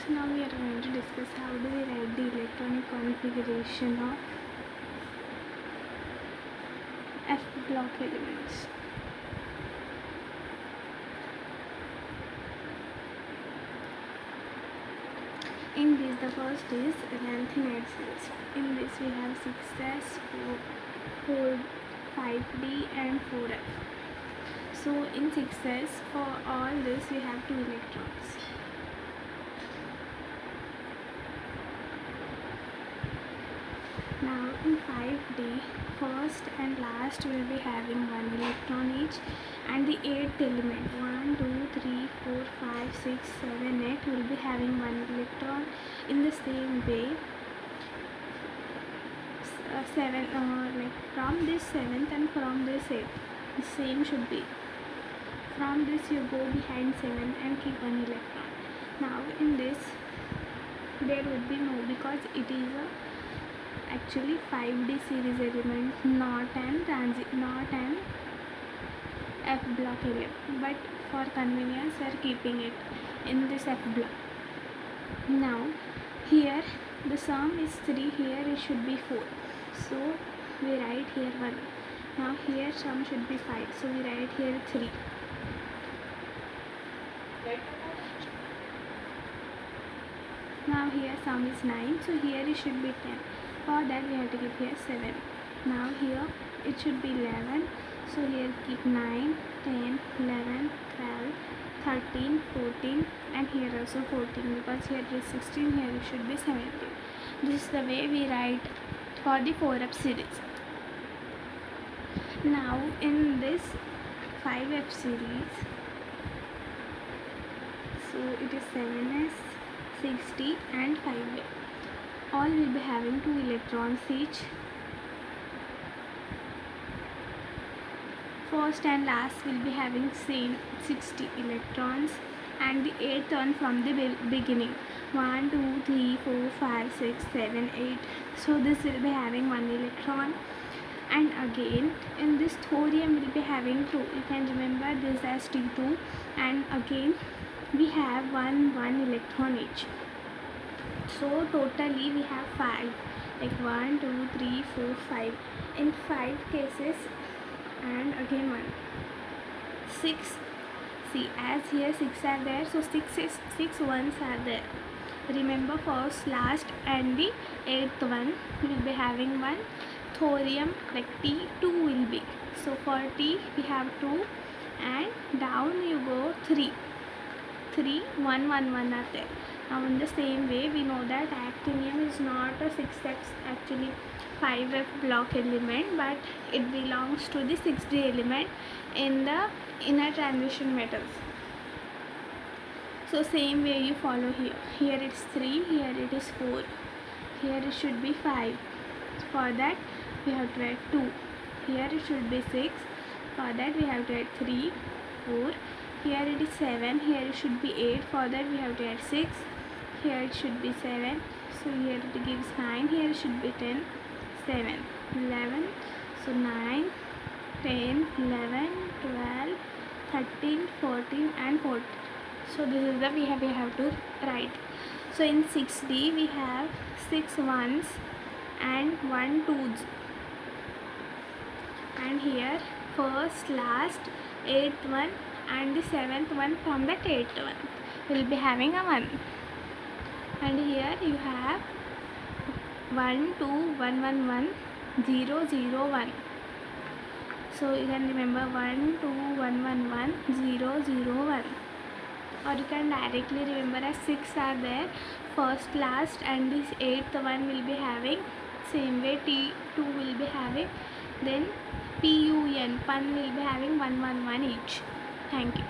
So now we are going to discuss how do we write the electronic configuration of F block elements. In this, the first is lanthanide cells. In this we have 6s, 4, 5d and 4f. So in 6s, for all this we have 2 electrons. Now in 5d, first and last will be having 1 electron each, and the 8th element 1, 2, 3, 4, 5, 6, 7, 8 will be having 1 electron. In the same way, 7 like from this 7th and from this 8th, the same should be. From this you go behind 7 and keep 1 electron. Now in this there would be no, because it is a actually 5d series element, not an F block element, but for convenience we are keeping it in this F block. Now here the sum is 3, here it should be 4, so we write here 1. Now here sum should be 5, so we write here 3. Now here sum is 9, so here it should be 10. For that we have to keep here 7. Now here it should be 11, so here keep 9, 10, 11, 12, 13, 14 and here also 14, because here it is 16, here it should be 17. This is the way we write for the 4f series. Now in this 5f series, so it is 7s, 6d and 5a. All will be having 2 electrons each. First and last will be having same 60 electrons, and the 8th one from the beginning 1, 2, 3, 4, 5, 6, 7, 8. So this will be having 1 electron. And again in this thorium will be having 2. You can remember this as T2, and again we have 1 electron each. So totally we have 5, like 1, 2, 3, 4, 5 in 5 cases, and again 1. 6, see, as here 6 are there, so 6 ones are there. Remember, first, last and the 8th one will be having 1. Thorium like T2 will be, so for T we have 2, and down you go 3, 1, 1 are there. Now in the same way we know that actinium is not a 6f, actually 5f block element, but it belongs to the 6d element in the inner transition metals. So same way you follow here. Here it is 3, here it is 4, here it should be 5. For that we have to add 2. Here it should be 6. For that we have to add 3, 4. Here it is 7. Here it should be 8. For that we have to add 6. Here it should be 7. So here it gives 9. Here it should be 10, 7, 11. So 9, 10, 11, 12, 13, 14 and 14. So this is the we have to write. So in 6d we have 6 ones and 1 twos, and here first, last, 8th one and the 7th one from that 8th one will be having a 1, and here you have 1, 2, 1, 1, 1, 0, 0, 1. So you can remember 1, 2, 1, 1, 1, 0, 0, 1. Or you can directly remember as 6 are there, first, last and this 8th one will be having same way T2 will be having, then PUN will be having 1, 1, 1 each. Thank you.